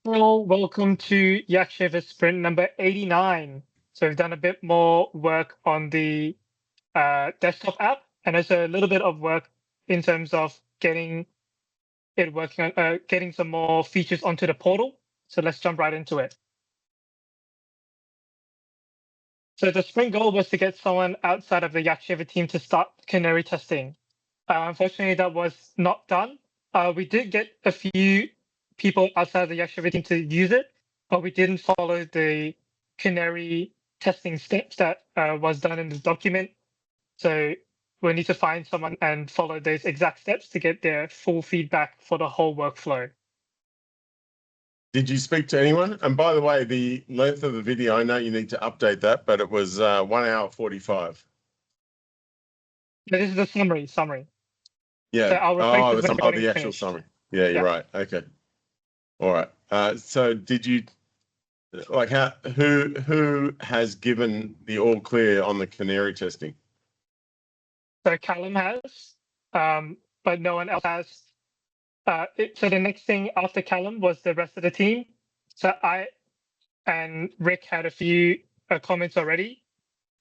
Hello, welcome to YakShaver sprint number 89. So we've done a bit more work on the desktop app, and there's a little bit of work in terms of getting it working on getting some more features onto the portal. So let's jump right into it. So the sprint goal was to get someone outside of the YakShaver team to start canary testing. Unfortunately, that was not done. We did get a few people outside the YakShaver team to use it, but we didn't follow the canary testing steps that was done in the document. So we need to find someone and follow those exact steps to get their full feedback for the whole workflow. Did you speak to anyone? And by the way, the length of the video, I know you need to update that, but it was 1 hour 45. So this is the summary. Yeah. So I'll replace the actual summary. Yeah, you're right. Okay. All right. So did you who has given the all clear on the canary testing? So Callum has, but no one else has. So the next thing after Callum was the rest of the team. So I and Rick had a few comments already.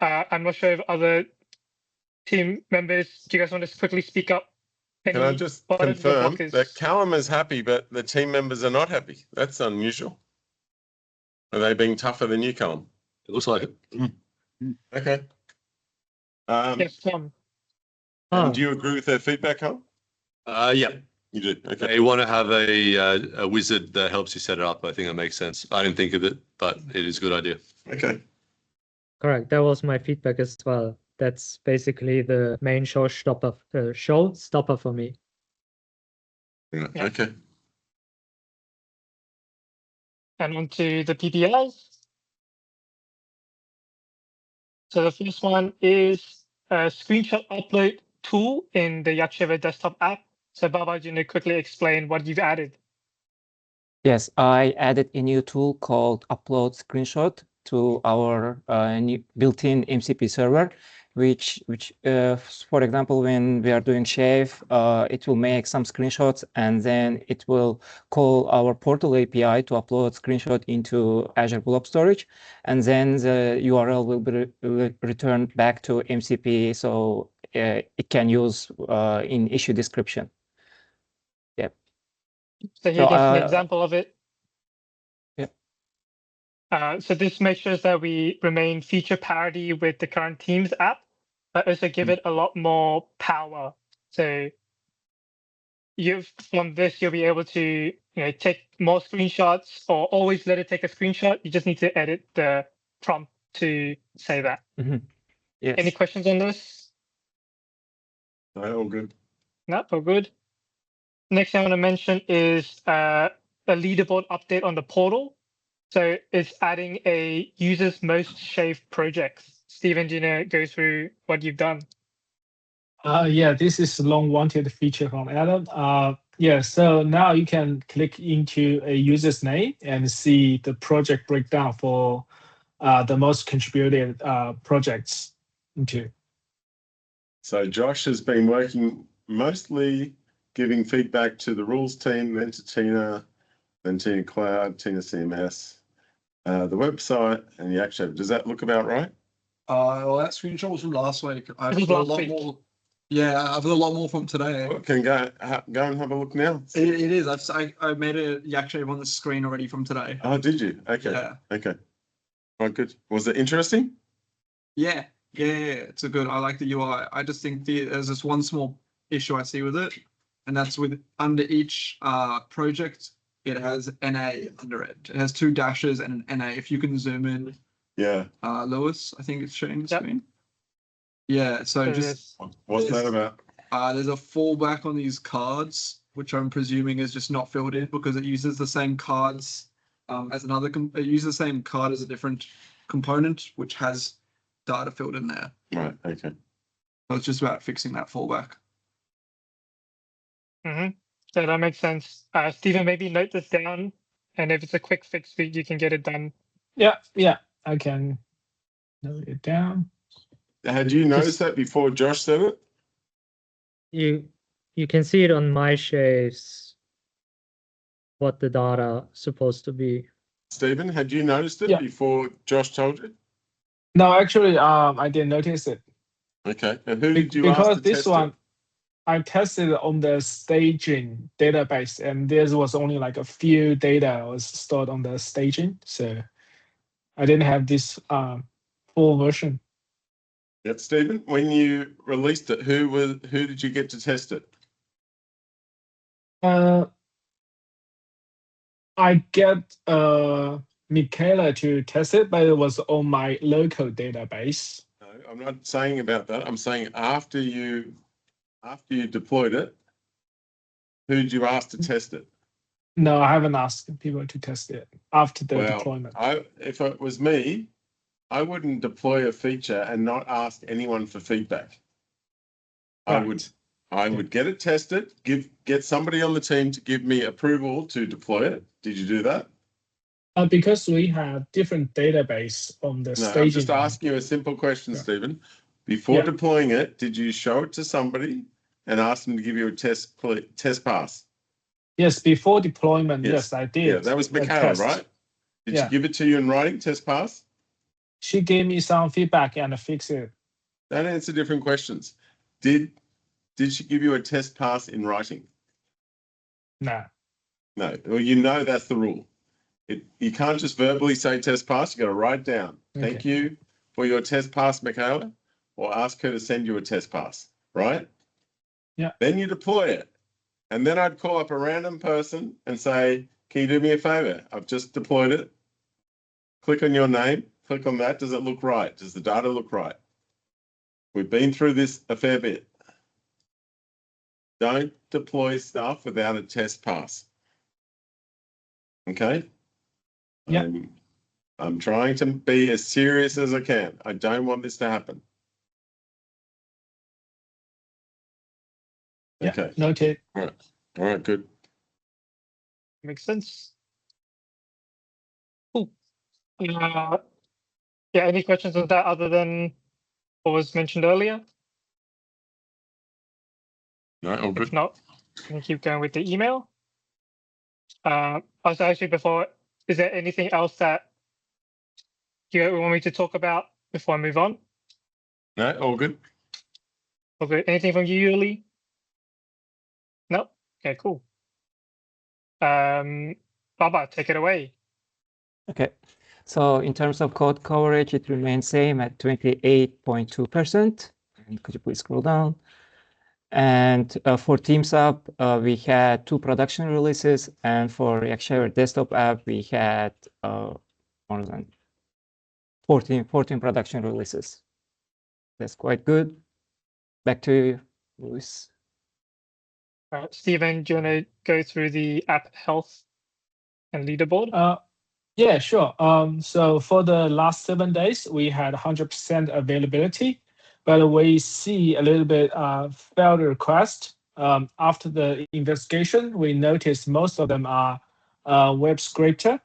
I'm not sure if other team members, do you guys want to quickly speak up? Can I just confirm that Callum is happy, but the team members are not happy? That's unusual. Are they being tougher than you, Callum? It looks like it. Okay. Yes, Tom. And do you agree with their feedback, Callum? Yeah. You do. Okay. You want to have a wizard that helps you set it up. I think that makes sense. I didn't think of it, but it is a good idea. Okay. Correct. That was my feedback as well. That's basically the main showstopper for me. Yeah. Okay. And on to the PPIs. So the first one is a screenshot upload tool in the YakShaver desktop app. So Baba, do you want to quickly explain what you've added? Yes, I added a new tool called Upload Screenshot to our new built-in MCP server, which for example, when we are doing Shave, it will make some screenshots and then it will call our portal API to upload screenshot into Azure Blob Storage, and then the URL will be returned back to MCP, so it can use in issue description. Yep. So here's an example of it. Yeah. So this makes sure that we remain feature parity with the current Teams app, but also give it a lot more power. So from this, you'll be able to take more screenshots or always let it take a screenshot. You just need to edit the prompt to say that. Mm-hmm. Yes. Any questions on this? No, all good. No, all good. Next thing I want to mention is a leaderboard update on the portal. So it's adding a user's most shaved projects. Stephen, do you want to go through what you've done? Yeah, this is a long wanted feature from Adam. Yeah, so now you can click into a user's name and see the project breakdown for the most contributed projects into. So Josh has been working mostly giving feedback to the rules team, then to Tina, then Tina Cloud, Tina CMS, the website, and the YakShaver. Does that look about right? Well, that screenshot was from last week. I've This got was a lot last week. more. Yeah, I've got a lot more from today. Well, can go and have a look now. It is. I made a YakShaver on the screen already from today. Oh, did you? Okay. Yeah. Okay. Oh, good. Was it interesting? Yeah. It's a good. I like the UI. I just think there's this one small issue I see with it, and that's with under each project, it has NA under it. It has 2 dashes and an NA. If you can zoom in. Yeah. Lewis, I think it's showing the screen. Yeah. So just. What's that about? There's a fallback on these cards, which I'm presuming is just not filled in because it uses the same cards as another. It uses the same card as a different component, which has data filled in there. Right. Okay. So it's just about fixing that fallback. So that makes sense. Stephen, maybe note this down, and if it's a quick fix, you can get it done. Yeah, I can note it down. Had you noticed that before Josh said it? You can see it on my shaves what the data supposed to be. Stephen, had you noticed it Yeah. before Josh told you? No, actually, I didn't notice it. Okay. And who Be- did you ask because to this test one, it? I tested on the staging database, and there was only like a few data was stored on the staging, so I didn't have this full version. Yeah, Stephen, when you released it, who did you get to test it? I get Michaela to test it, but it was on my local database. No, I'm not saying about that. I'm saying after you deployed it, who did you ask to test it? No, I haven't asked people to test it after the Well, deployment. if it was me, I wouldn't deploy a feature and not ask anyone for feedback. I would get it tested, get somebody on the team to give me approval to deploy it. Did you do that? Because we have different database on the No, staging. I'm just asking you a simple question, Yeah. Stephen. Before Yeah. deploying it, did you show it to somebody and ask them to give you a test pass? Yes, before deployment, Yes. yes, I did. Yeah, that was a Michaela, test. right? Did Yeah. she give it to you in writing, test pass? She gave me some feedback and I fixed it. That answer different questions. Did she give you a test pass in writing? No. No. Well, you know that's the rule. You can't just verbally say test pass. You got to write down. Thank Okay. you for your test pass, Michaela, or ask her to send you a test pass, right? Yeah. Then you deploy it. And then I'd call up a random person and say, can you do me a favor? I've just deployed it. Click on your name. Click on that. Does it look right? Does the data look right? We've been through this a fair bit. Don't deploy stuff without a test pass. Okay? Yeah. I'm trying to be as serious as I can. I don't want this to happen. Yeah. Okay. Noted. All right, good. Makes sense. Cool. Yeah, any questions on that other than what was mentioned earlier? No, all If good. not, we can keep going with the email. Also, actually, before, is there anything else that you want me to talk about before I move on? No, all good. Okay, anything from you, Yuli? No? Okay, cool. Baba, take it away. Okay. So in terms of code coverage, it remains same at 28.2%. And could you please scroll down? And for Teams app, we had 2 production releases, and for YakShaver desktop app, we had more than 14 production releases. That's quite good. Back to you, Luis. Stephen, do you want to go through the app health and leaderboard? Yeah, sure. So for the last 7 days, we had 100% availability, but we see a little bit failed request. After the investigation, we noticed most of them are web scraper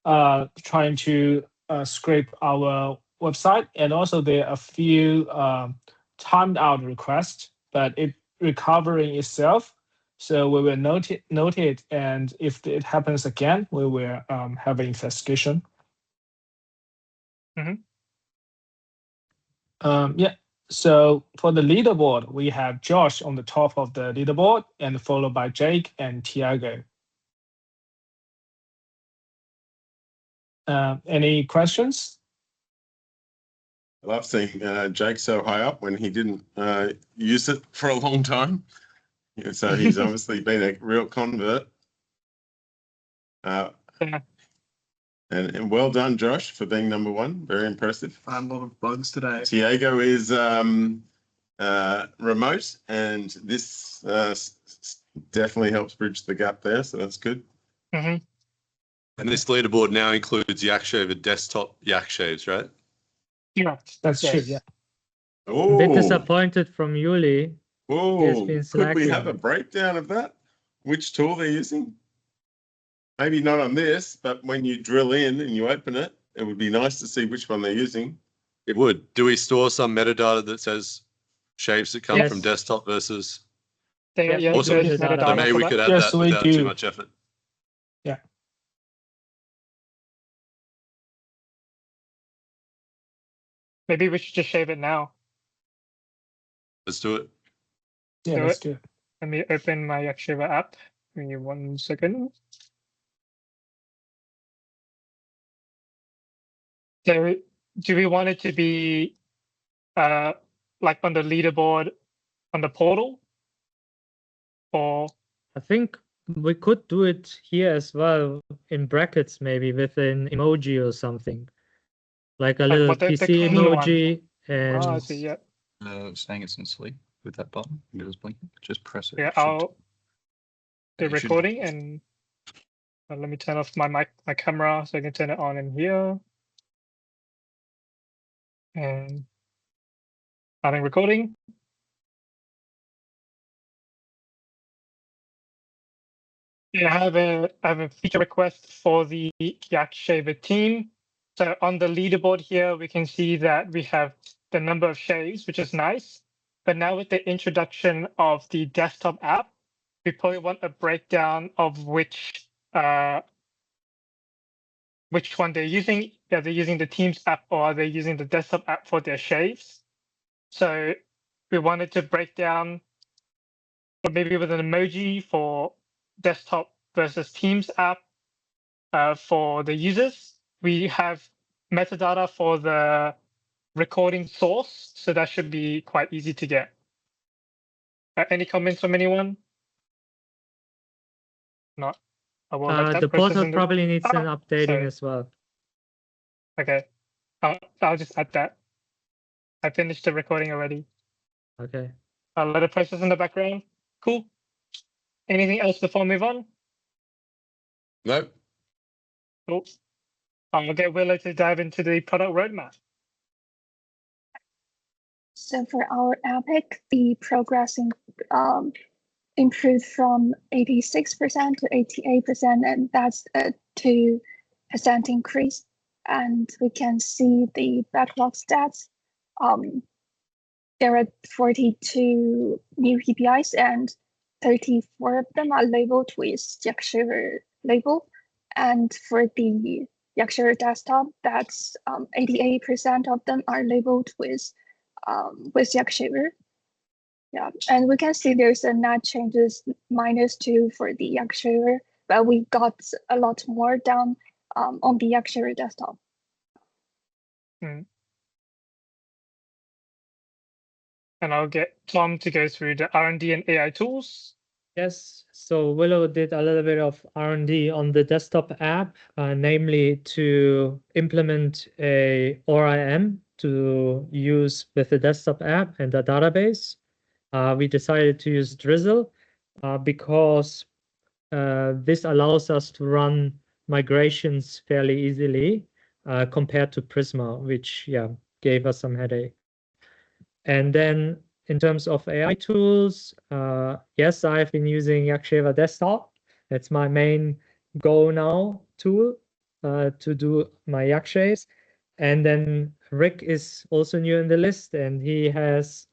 trying to scrape our website, and also there are a few timed out requests, but it recovering itself. So we will note it, and if it happens again, we will have an investigation. Mhm. Yeah. So for the leaderboard, we have Josh on the top of the leaderboard, and followed by Jake and Tiago. Any questions? I love seeing Jake so high up when he didn't use it for a long time. Yeah, so he's obviously been a real convert. Yeah. And well done, Josh, for being number 1. Very impressive. Found a lot of bugs today. Tiago is remote, and this definitely helps bridge the gap there. So that's good. Mhm. And this leaderboard now includes YakShaver desktop YakShaves, right? Correct. That's true. Yes. Yeah. Oh, Bit disappointed from Yuli. oh, been could we have a slacking. breakdown of that? Which tool they're using? Maybe not on this, but when you drill in and you open it, it would be nice to see which one they're using. It would. Do we store some metadata that says shaves that come Yes. from desktop versus? Yeah, Yeah, yeah, awesome. there is metadata. So metadata maybe for we that. could add Yes, that we without do. too much effort. Maybe we should just shave it now. Let's do it. Yeah, Do let's it. do it. Let me open my YakShaver app. Give me 1 second. So do we want it to be like on the leaderboard on the portal? Or I think we could do it here as well in brackets, maybe with an emoji or something, like a like little what the PC clean one? emoji. And Oh, I see, yeah. Saying it's in sleep with that button. It was blinking. Just press it. Yeah, It should- I'll do it should- recording and let me turn off my camera so I can turn it on in here. And starting recording. Yeah, I have a feature request for the YakShaver team. So on the leaderboard here, we can see that we have the number of shaves, which is nice. But now with the introduction of the desktop app, we probably want a breakdown of which one they're using. Are they using the Teams app or are they using the desktop app for their shaves? So we wanted to break down, or maybe with an emoji for desktop versus Teams app for the users. We have metadata for the recording source, so that should be quite easy to get. Any comments from anyone? Not. I will let that the process portal in the- probably needs an updating sorry. as well. Okay, I'll just add that. I finished the recording already. Okay. I'll let it process in the background. Cool. Anything else before we move on? Nope. Cool. I'll get Willow to dive into the product roadmap. So for our Epic, the progress improved from 86% to 88%, and that's a 2% increase. And we can see the backlog stats. There are 42 new PPIs, and 34 of them are labeled with YakShaver label. And for the YakShaver desktop, that's 88% of them are labeled with YakShaver. Yeah, and we can see there's a net changes -2 for the YakShaver, but we got a lot more done on the YakShaver desktop. And I'll get Tom to go through the R&D and AI tools. Yes, so Willow did a little bit of R&D on the desktop app, namely to implement a ORM to use with the desktop app and the database. We decided to use Drizzle because this allows us to run migrations fairly easily compared to Prisma, which gave us some headache. And then in terms of AI tools, yes, I've been using YakShaver Desktop. That's my main go now tool to do my YakShaves. And then Rick is also new in the list, and he has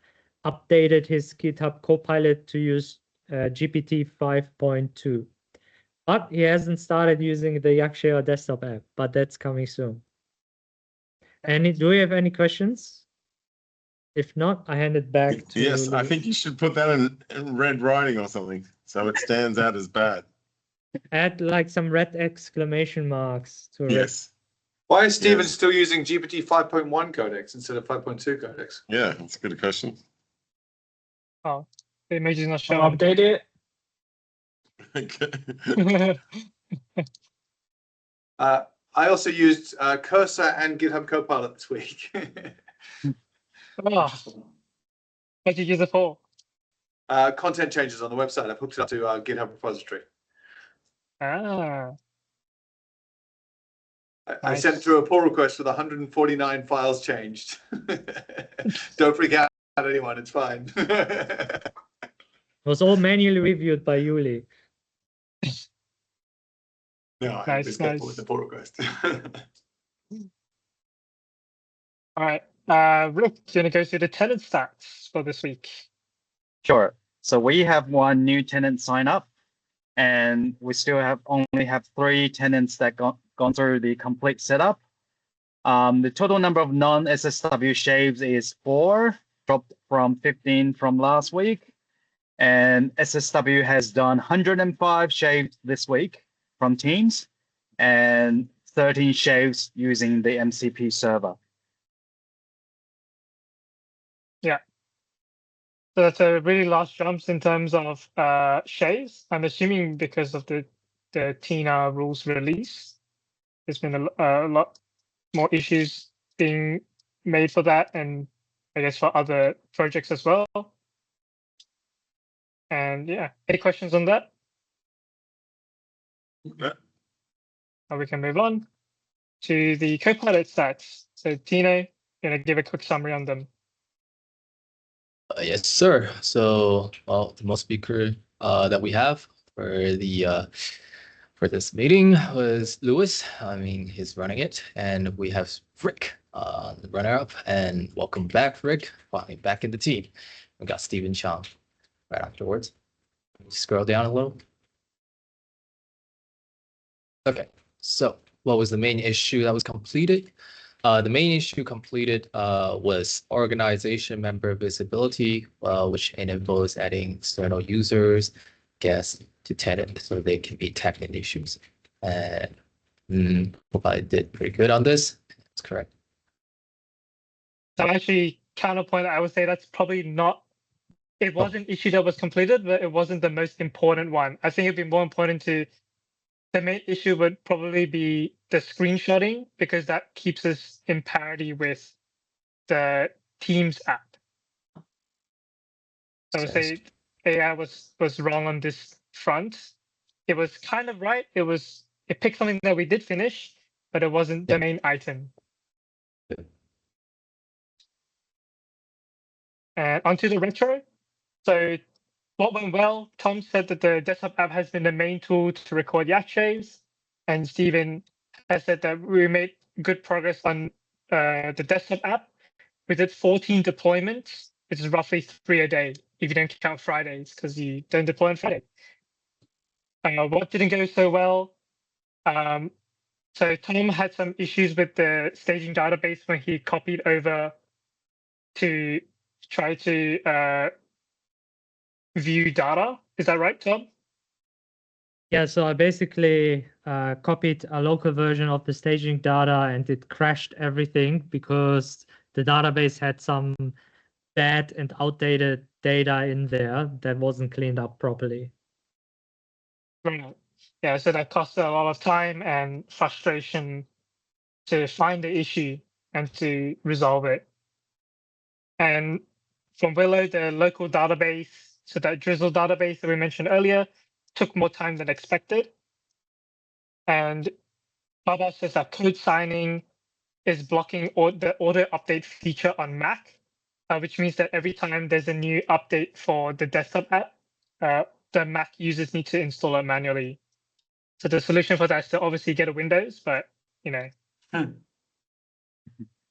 updated his GitHub Copilot to use GPT 5.2. But he hasn't started using the YakShaver Desktop app, but that's coming soon. Do we have any questions? If not, I hand it back to Yes, I Lee. think you should put that in red writing or something, so it stands out as bad. Add like some red exclamation marks to it. Yes. Why is Steven Yes. still using GPT 5.1 codecs instead of 5.2 codecs? Yeah, that's a good question. Oh, the image is not I'll showing. update it. Okay. I also used Cursor and GitHub Copilot this week. Oh, what did you use it for? Content changes on the website. I've hooked it up to GitHub repository. Ah, I Nice. sent through a pull request with 149 files changed. Don't freak out anyone, it's fine. It was all manually reviewed by Yuli. No, I'm Nice, just careful nice. with the pull request. all right. Rick, do you want to go through the tenant stats for this week? Sure. So we have one new tenant sign up, and we still only have 3 tenants that gone through the complete setup. The total number of non-SSW shaves is 4, dropped from 15 from last week. And SSW has done 105 shaves this week from teams and 13 shaves using the MCP server. Yeah. So that's a really large jumps in terms of shaves. I'm assuming because of the TINA rules release, there's been a lot more issues being made for that, and I guess for other projects as well. And yeah, any questions on that? Or we can move on to the Copilot stats. So Tino, gonna give a quick summary on them. Yes, sir. So, well, the most speaker that we have for the for this meeting was Lewis. I mean, he's running it, and we have Rick, the runner-up. And welcome back, Rick. Finally back in the team. We got Stephen Chang right afterwards. Scroll down a little. Okay, so what was the main issue that was completed? The main issue completed was organization member visibility, which enables adding external users, guests to tenant so they can be tagged in issues. And I did pretty good on this. That's correct. So actually, counterpoint, I would say that's probably not. It was an issue that was completed, but it wasn't the most important one. I think it'd be more important to. The main issue would probably be the screenshotting, because that keeps us in parity with the Teams app. So I would say AI was wrong on this front. It was kind of right. It picked something that we did finish, but it wasn't the main item. And onto the retro. So what went well? Tom said that the desktop app has been the main tool to record YakShaves, and Stephen has said that we made good progress on the desktop app. We did 14 deployments, which is roughly 3 a day if you don't count Fridays, because you don't deploy on Friday. What didn't go so well? So Tom had some issues with the staging database when he copied over to try to view data. Is that right, Tom? Yeah, so I basically copied a local version of the staging data, and it crashed everything because the database had some bad and outdated data in there that wasn't cleaned up properly. Right. Yeah, so that cost a lot of time and frustration to find the issue and to resolve it. And from Willow, the local database, so that Drizzle database that we mentioned earlier, took more time than expected. And Baba says that code signing is blocking the auto update feature on Mac, which means that every time there's a new update for the desktop app, the Mac users need to install it manually. So the solution for that is to obviously get a Windows, but you know.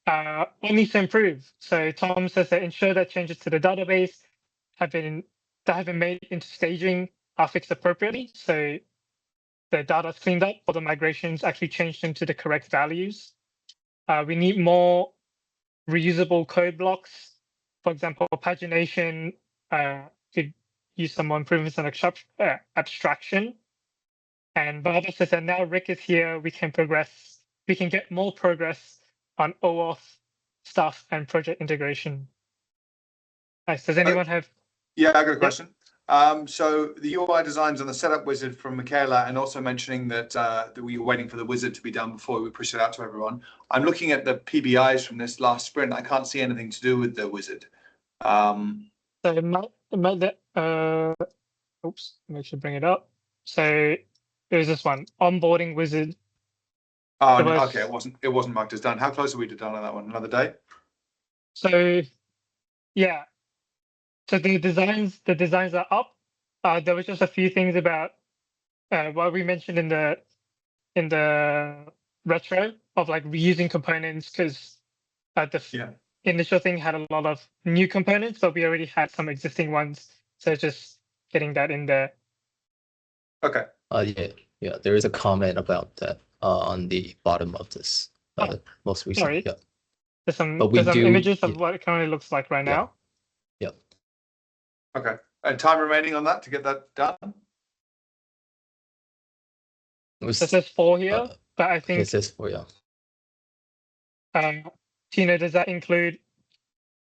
What needs to improve? So Tom says that ensure that changes to the database have been made into staging are fixed appropriately. So the data's cleaned up, or the migrations actually changed into the correct values. We need more reusable code blocks. For example, pagination could use some more improvements on abstraction. And Barbara says that now Rick is here, we can progress. We can get more progress on OAuth stuff and project integration. Nice. Does anyone have? Yeah, I got a question. So the UI designs on the setup wizard from Michaela, and also mentioning that we were waiting for the wizard to be done before we push it out to everyone. I'm looking at the PBIs from this last sprint. I can't see anything to do with the wizard. So oops, let me actually bring it up. So there's this one, onboarding wizard. Oh, okay, it wasn't marked as done. How close are we to done on that one? Another day? So yeah. So the designs are up. There was just a few things about what we mentioned in the retro of like reusing components, because the initial thing had a lot of new components, but we already had some existing ones. So just getting that in there. Okay. Yeah. There is a comment about that on the bottom of this most recently. sorry. Yeah. There's some But we do- images of yeah. what it currently looks like right Yeah. now. Yep. Okay. And time remaining on that to get that done? It was, This says 4 here, but I it think says 4, yeah. Tina, does that include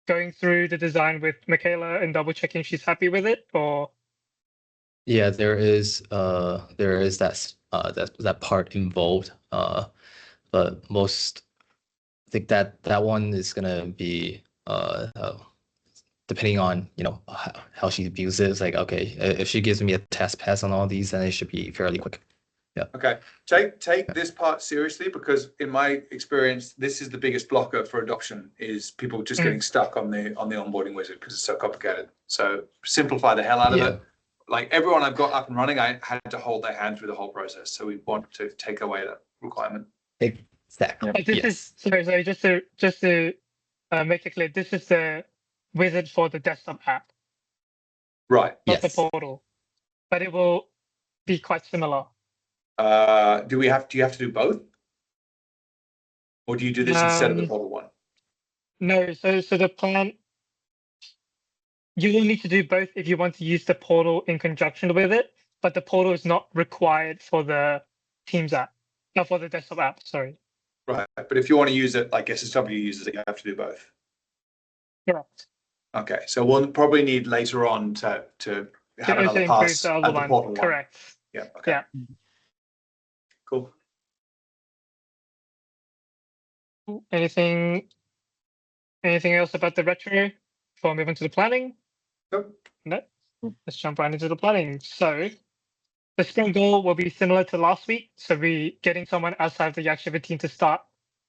going through the design with Michaela and double checking she's happy with it, or? Yeah, there is that part involved. But most, I think that one is gonna be depending on how she views it. It's like, okay, if she gives me a test pass on all these, then it should be fairly quick. Okay, take this part seriously, because in my experience, this is the biggest blocker for adoption, is people just getting stuck on the onboarding wizard because it's so complicated. So simplify the hell out of it. Like everyone I've got up and running, I had to hold their hand through the whole process. So we want to take away that requirement. Exactly. But this is sorry, just to make it clear, this is the wizard for the desktop app, Right. not the portal, but it will be quite similar. Do you have to do both? Or do you do this instead of the portal one? No, so the plan, you will need to do both if you want to use the portal in conjunction with it, but the portal is not required for the Teams app, not for the desktop app, sorry. Right, but if you want to use it like SSW uses it, you have to do both. Correct. Okay, so we'll probably need later on to have another pass at the portal one. Correct. Yeah, okay. Yeah. Cool. Anything else about the retro before moving to the planning? Nope. No. Let's jump right into the planning. So the sprint goal will be similar to last week. So we're getting someone outside of the YakShaver team to start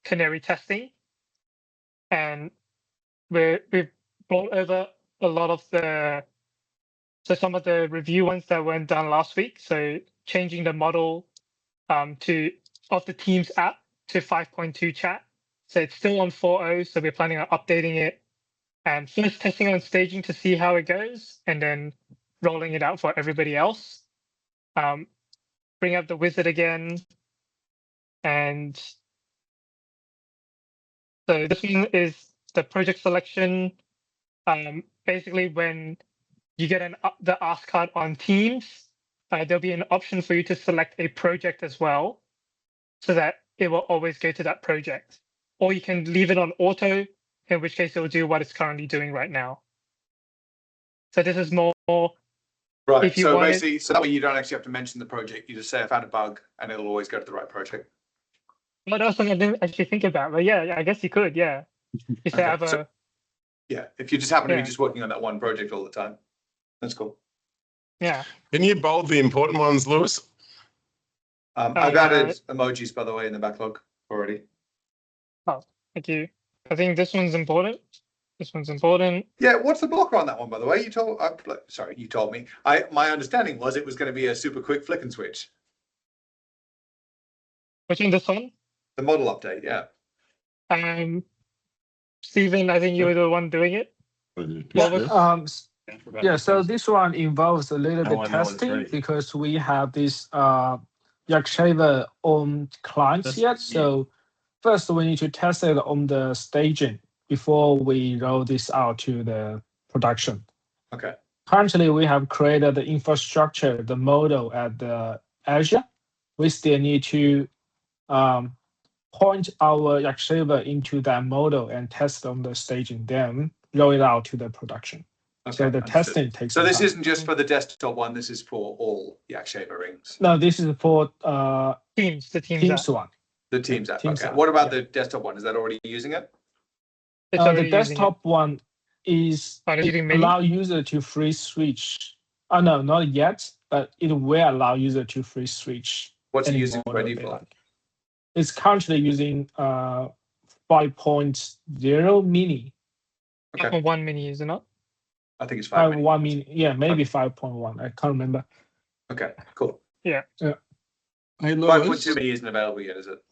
canary testing. And we've brought over a lot of some of the review ones that weren't done last week. So changing the model of the Teams app to 5.2 chat. So it's still on 4.0, so we're planning on updating it and first testing on staging to see how it goes, and then rolling it out for everybody else. Bring up the wizard again. And so this one is the project selection. Basically, when you get the ask card on Teams, there'll be an option for you to select a project as well, so that it will always go to that project. Or you can leave it on auto, in which case it will do what it's currently doing right now. So this is more. Right. If you so wanted, basically, so that way you don't actually have to mention the project. You just say I found a bug, and it'll always go to the right project. Well, that's something I didn't actually think about, but yeah, I guess you could. Yeah. You say Okay, yeah, if you just happen to be just working on that one project all the time, that's cool. Yeah. Can you bold the important ones, Lewis? I've added emojis, by the way, in the backlog already. Oh, thank you. I think this one's important. This one's important. Yeah, what's the blocker on that one, by the way? You told me. My understanding was it was going to be a super quick flick and switch. Which one? This one? The model update, yeah. Stephen, I think you were the one doing it. Yeah, so this one involves a little bit testing because we have this YakShaver on clients yet. So first we need to test it on the staging before we roll this out to the production. Okay. Currently, we have created the infrastructure, the model at the Azure. We still need to point our YakShaver into that model and test on the staging, then roll it out to the production. Okay, so the testing takes. So this isn't just for the desktop one. This is for all YakShaver rings. No, this is for Teams. The Teams one. The Teams app. Teams Okay. app, What about the desktop one? Is that already using it? The desktop one is allow user to free switch. Oh no, not yet, but it will allow user to free switch. What's it using by default? It's currently using 5.0 mini. Okay. 1 mini, is it not? I think it's 5 mini. 1 mini. Yeah, maybe 5.1. I can't remember. Okay, cool. Yeah. Yeah. 5.2 mini isn't available yet, is it?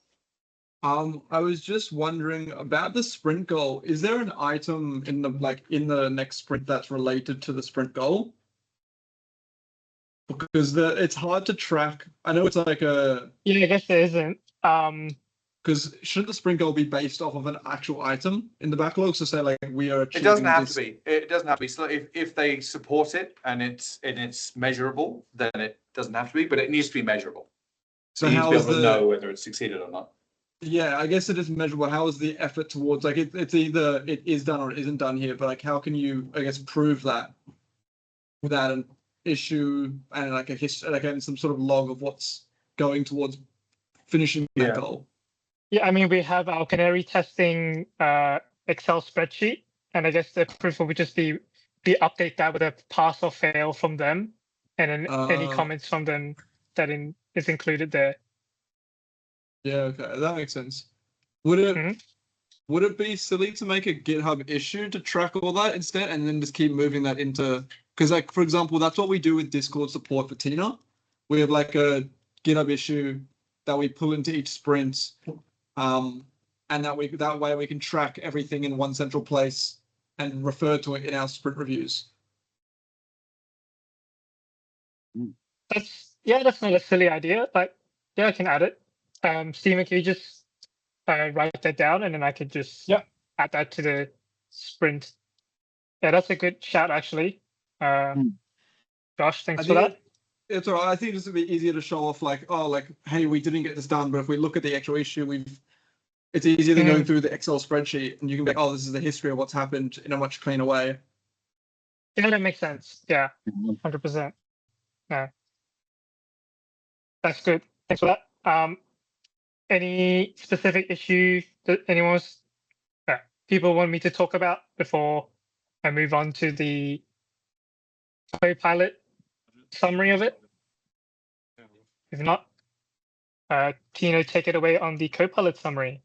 I was just wondering about the sprint goal. Is there an item in the next sprint that's related to the sprint goal? Because it's hard to track. I know it's like a. Yeah, I guess there isn't. Because shouldn't the sprint goal be based off of an actual item in the backlog? So say like we are It achieving doesn't have this. to be. It doesn't have to be. So if they support it and it's measurable, then it doesn't have to be, but it needs to be measurable. So you need to how be is able to the know whether it's succeeded or not. Yeah, I guess it is measurable. How is the effort towards like it's either it is done or it isn't done here, but like how can you, I guess, prove that without an issue and like a history, like and some sort of log of what's going towards finishing that goal? Yeah, I mean, we have our canary testing Excel spreadsheet, and I guess the proof will just be update that with a pass or fail from them, and then any comments from them that is included there. Yeah, okay, that makes sense. Would it be silly to make a GitHub issue to track all that instead, and then just keep moving that into? Because, like, for example, that's what we do with Discord support for Tina. We have like a GitHub issue that we pull into each sprint, and that way we can track everything in one central place and refer to it in our sprint reviews. That's not a silly idea. Like, yeah, I can add it. Steven, can you just write that down, and then I could just add that to the sprint. Yeah, that's a good shout, actually. Josh, thanks for that. It's all right. I think this would be easier to show off, like, oh, like, hey, we didn't get this done, but if we look at the actual issue, it's easier than going through the Excel spreadsheet, and you can be like, oh, this is the history of what's happened in a much cleaner way. Yeah, that makes sense. Yeah, 100%. Yeah, that's good. Thanks for that. Any specific issue that people want me to talk about before I move on to the Copilot summary of it? If not, Tino, take it away on the Copilot summary.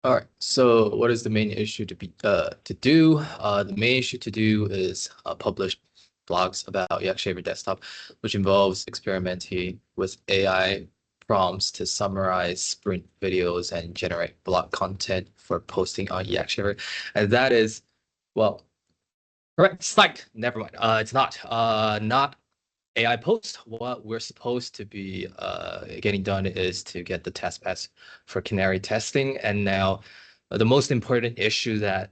All right. So, what is the main issue to do? The main issue to do is publish blogs about YakShaver Desktop, which involves experimenting with AI prompts to summarize sprint videos and generate blog content for posting on YakShaver. And that is, well, correct, psyched. Never mind. It's not AI post. What we're supposed to be getting done is to get the test pass for canary testing. And now the most important issue that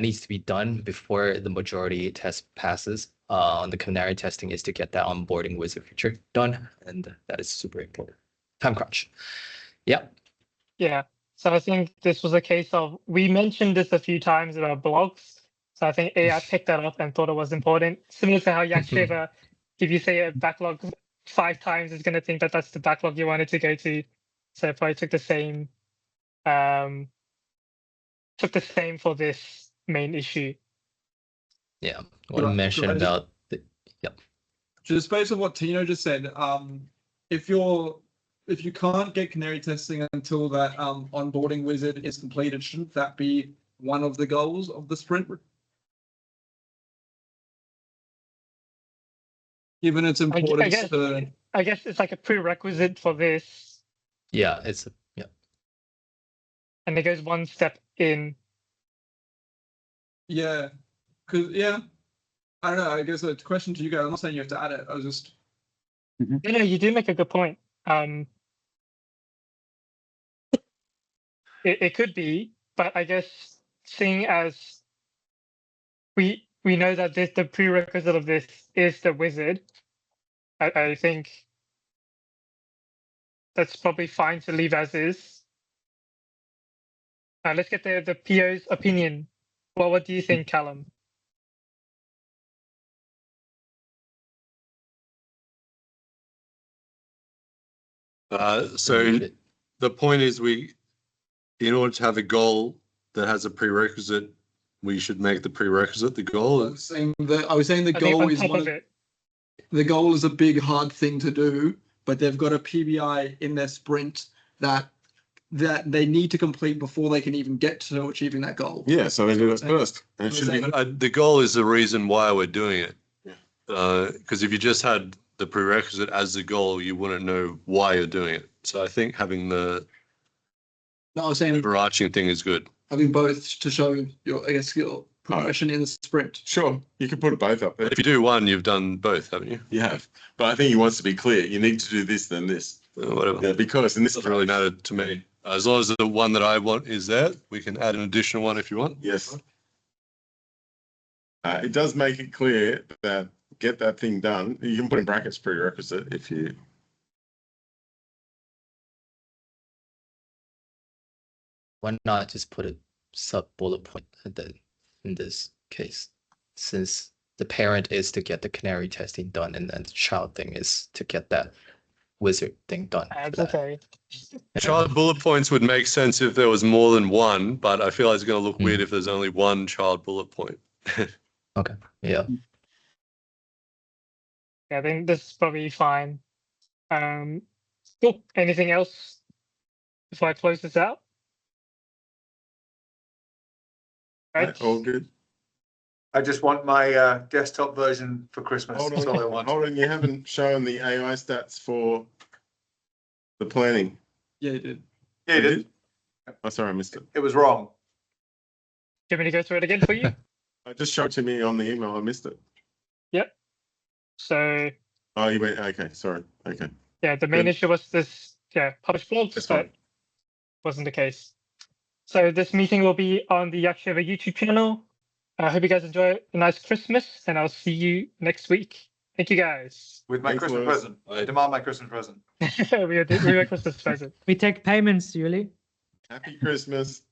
needs to be done before the majority test passes on the canary testing is to get that onboarding wizard feature done. And that is super important. Time crunch. Yeah. Yeah. So I think this was a case of, we mentioned this a few times in our blogs. So I think AI picked that up and thought it was important. Similar to how YakShaver, if you say a backlog 5 times, it's going to think that that's the backlog you wanted to go to. So it probably took the same for this main issue. Yeah. I want to mention about Just based on what Tino just said, if you can't get canary testing until that onboarding wizard is completed, shouldn't that be one of the goals of the sprint? Given its importance, I guess it's like a prerequisite for this. Yeah, and it goes one step in. Yeah, because I don't know. I guess a question to you guys. I'm not saying you have to add it. I was just. You do make a good point. It could be, but I guess seeing as we know that the prerequisite of this is the wizard, I think that's probably fine to leave as is. Let's get the PO's opinion. Well, what do you think, Callum? So the point is, in order to have a goal that has a prerequisite, we should make the prerequisite the goal. I was saying the goal is one of it. The goal is a big, hard thing to do, but they've got a PBI in their sprint that they need to complete before they can even get to achieving that goal. Yeah, so they do it first. And it should be the goal is the reason why we're doing it. Because if you just had the prerequisite as the goal, you wouldn't know why you're doing it. So I think having the overarching thing is good. Having both to show your progression in the sprint. Sure, you can put both up there. If you do one, you've done both, haven't you? You have, but I think he wants to be clear. You need to do this, then this. Whatever. Yeah, because in this doesn't really matter to me. As long as the one that I want is there, we can add an additional one if you want. Yes. It does make it clear that get that thing done. You can put in brackets prerequisite if you. Why not just put a sub bullet point in this case, since the parent is to get the canary testing done, and then the child thing is to get that wizard thing done. That's okay. Child bullet points would make sense if there was more than one, but I feel like it's going to look weird if there's only one child bullet point. Okay. Yeah. Yeah, I think this is probably fine. Cool. Anything else before I close this out? Right. All good. I just want my desktop version for Christmas. Hold That's all I on, want. hold on. You haven't shown the AI stats for the planning. Yeah, you did. Yeah, you did. Oh, sorry, I missed it. It was wrong. Do you want me to go through it again for you? I just showed it to me on the email. I missed it. Yep. So Oh, you went. Okay, sorry. Okay. yeah, the main Good. issue was this. Yeah, published blogs, That's but fine. wasn't the case. So this meeting will be on the YakShaver YouTube channel. I hope you guys enjoy a nice Christmas, and I'll see you next week. Thank you, guys. With my Thanks, Christmas Lewis. present. I demand my Christmas present. we are Christmas present. We take payments, Yuli. Happy Christmas.